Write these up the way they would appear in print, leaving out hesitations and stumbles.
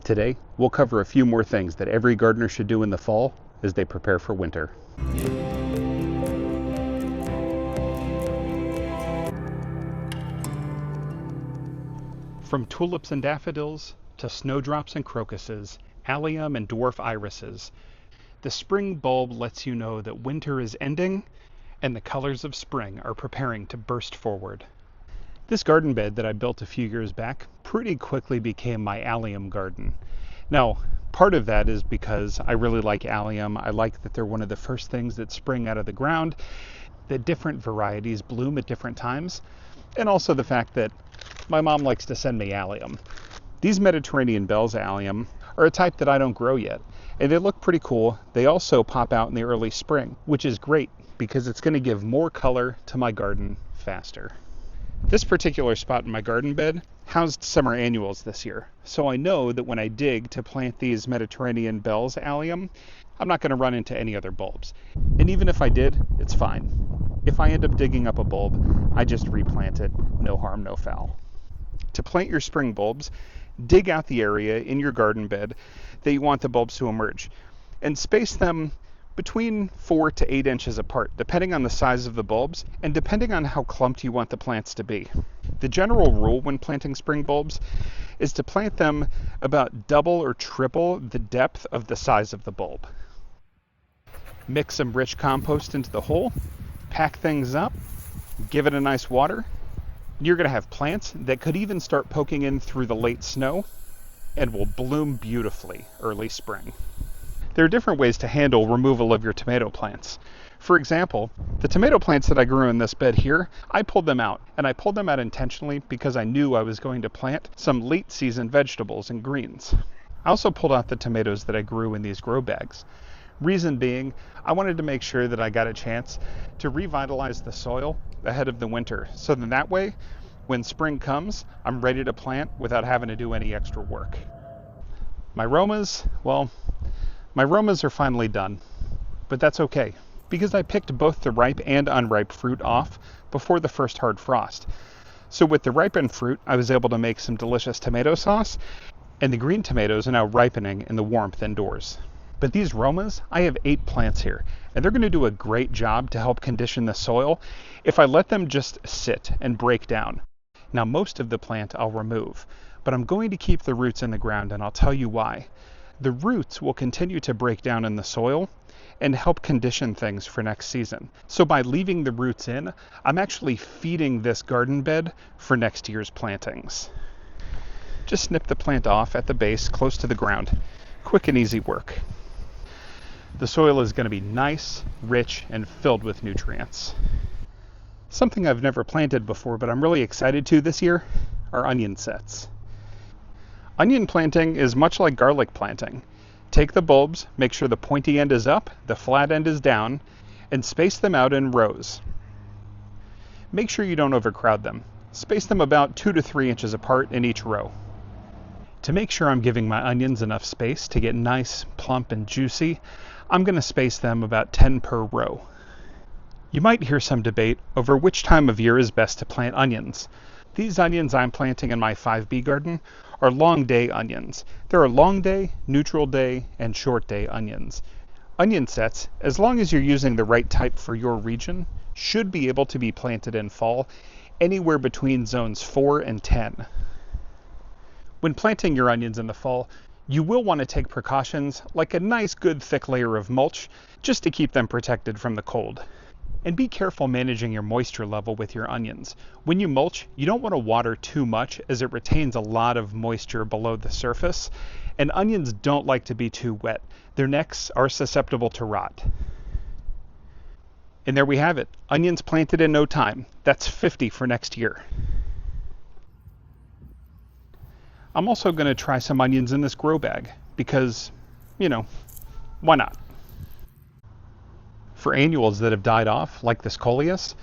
Today, we'll cover a few more things that every gardener should do in the fall as they prepare for winter. From tulips and daffodils to snowdrops and crocuses, allium and dwarf irises, the spring bulb lets you know that winter is ending and the colors of spring are preparing to burst forward. This garden bed that I built a few years back pretty quickly became my allium garden. Now, part of that is because I really like allium. I like that they're one of the first things that spring out of the ground, that different varieties bloom at different times, and also the fact that my mom likes to send me allium. These Mediterranean Bells allium are a type that I don't grow yet, and they look pretty cool. They also pop out in the early spring, which is great because it's going to give more color to my garden faster. This particular spot in my garden bed housed summer annuals this year, so I know that when I dig to plant these Mediterranean Bells allium, I'm not going to run into any other bulbs. And even if I did, it's fine. If I end up digging up a bulb, I just replant it, no harm, no foul. To plant your spring bulbs, dig out the area in your garden bed that you want the bulbs to emerge, and space them between 4 to 8 inches apart, depending on the size of the bulbs and depending on how clumped you want the plants to be. The general rule when planting spring bulbs is to plant them about double or triple the depth of the size of the bulb. Mix some rich compost into the hole, pack things up, give it a nice water. You're going to have plants that could even start poking in through the late snow and will bloom beautifully early spring. There are different ways to handle removal of your tomato plants. For example, the tomato plants that I grew in this bed here, I pulled them out, and I pulled them out intentionally because I knew I was going to plant some late season vegetables and greens. I also pulled out the tomatoes that I grew in these grow bags. Reason being, I wanted to make sure that I got a chance to revitalize the soil ahead of the winter, so then that way, when spring comes, I'm ready to plant without having to do any extra work. My Romas are finally done, but that's okay, because I picked both the ripe and unripe fruit off before the first hard frost. So with the ripened fruit, I was able to make some delicious tomato sauce, and the green tomatoes are now ripening in the warmth indoors. But these Romas, I have 8 plants here, and they're going to do a great job to help condition the soil if I let them just sit and break down. Now, most of the plant I'll remove, but I'm going to keep the roots in the ground, and I'll tell you why. The roots will continue to break down in the soil and help condition things for next season. So by leaving the roots in, I'm actually feeding this garden bed for next year's plantings. Just snip the plant off at the base close to the ground. Quick and easy work. The soil is going to be nice, rich, and filled with nutrients. Something I've never planted before, but I'm really excited to this year, are onion sets. Onion planting is much like garlic planting. Take the bulbs, make sure the pointy end is up, the flat end is down, and space them out in rows. Make sure you don't overcrowd them. Space them about 2 to 3 inches apart in each row. To make sure I'm giving my onions enough space to get nice, plump, and juicy, I'm going to space them about 10 per row. You might hear some debate over which time of year is best to plant onions. These onions I'm planting in my 5B garden are long day onions. There are long day, neutral day, and short day onions. Onion sets, as long as you're using the right type for your region, should be able to be planted in fall anywhere between zones 4 and 10. When planting your onions in the fall, you will want to take precautions like a nice good thick layer of mulch just to keep them protected from the cold. And be careful managing your moisture level with your onions. When you mulch, you don't want to water too much as it retains a lot of moisture below the surface, and onions don't like to be too wet. Their necks are susceptible to rot. And there we have it. Onions planted in no time. That's 50 for next year. I'm also going to try some onions in this grow bag because, why not? For annuals that have died off, like this coleus,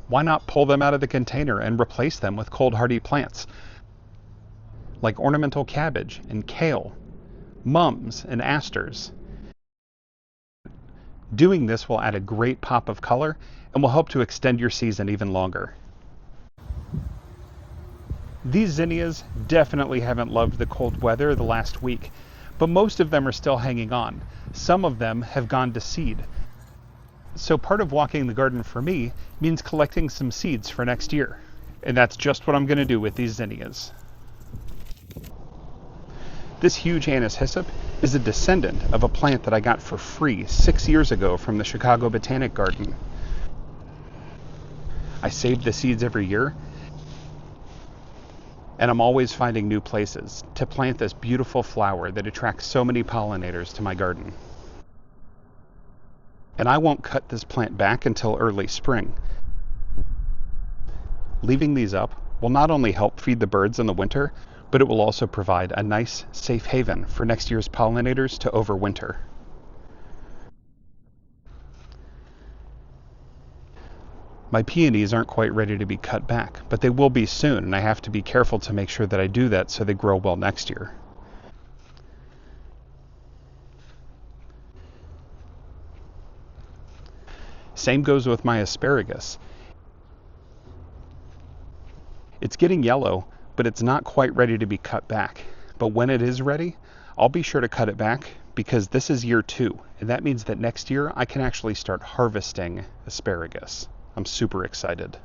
why not pull them out of the container and replace them with cold hardy plants like ornamental cabbage and kale, mums and asters. Doing this will add a great pop of color and will help to extend your season even longer. These zinnias definitely haven't loved the cold weather the last week, but most of them are still hanging on. Some of them have gone to seed. So part of walking the garden for me means collecting some seeds for next year. And that's just what I'm going to do with these zinnias. This huge anise hyssop is a descendant of a plant that I got for free 6 years ago from the Chicago Botanic Garden. I save the seeds every year, and I'm always finding new places to plant this beautiful flower that attracts so many pollinators to my garden. And I won't cut this plant back until early spring. Leaving these up will not only help feed the birds in the winter, but it will also provide a nice, safe haven for next year's pollinators to overwinter. My peonies aren't quite ready to be cut back, but they will be soon, and I have to be careful to make sure that I do that so they grow well next year. Same goes with my asparagus. It's getting yellow, but it's not quite ready to be cut back. But when it is ready, I'll be sure to cut it back because this is year 2, and that means that next year I can actually start harvesting asparagus. I'm super excited.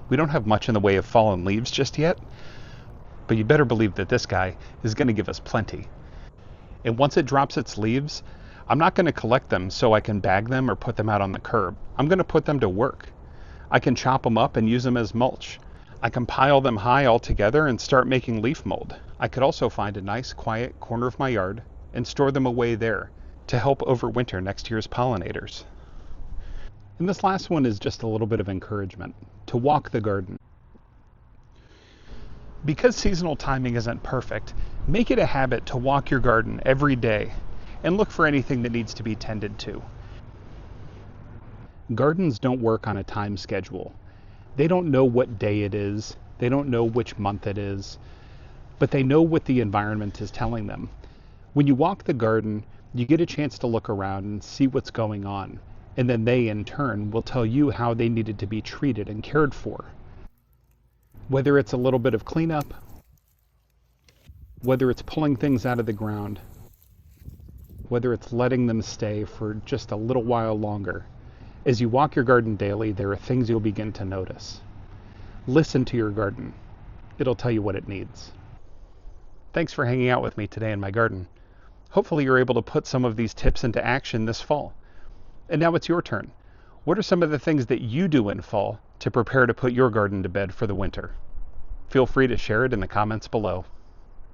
We don't have much in the way of fallen leaves just yet, but you better believe that this guy is going to give us plenty. And once it drops its leaves, I'm not going to collect them so I can bag them or put them out on the curb. I'm going to put them to work. I can chop them up and use them as mulch. I can pile them high all together and start making leaf mold. I could also find a nice quiet corner of my yard and store them away there to help overwinter next year's pollinators. And this last one is just a little bit of encouragement to walk the garden. Because seasonal timing isn't perfect, make it a habit to walk your garden every day and look for anything that needs to be tended to. Gardens don't work on a time schedule. They don't know what day it is, they don't know which month it is, but they know what the environment is telling them. When you walk the garden, you get a chance to look around and see what's going on, and then they in turn will tell you how they needed to be treated and cared for. Whether it's a little bit of cleanup, whether it's pulling things out of the ground, whether it's letting them stay for just a little while longer. As you walk your garden daily, there are things you'll begin to notice. Listen to your garden. It'll tell you what it needs. Thanks for hanging out with me today in my garden. Hopefully you're able to put some of these tips into action this fall. And now it's your turn. What are some of the things that you do in fall to prepare to put your garden to bed for the winter? Feel free to share it in the comments below.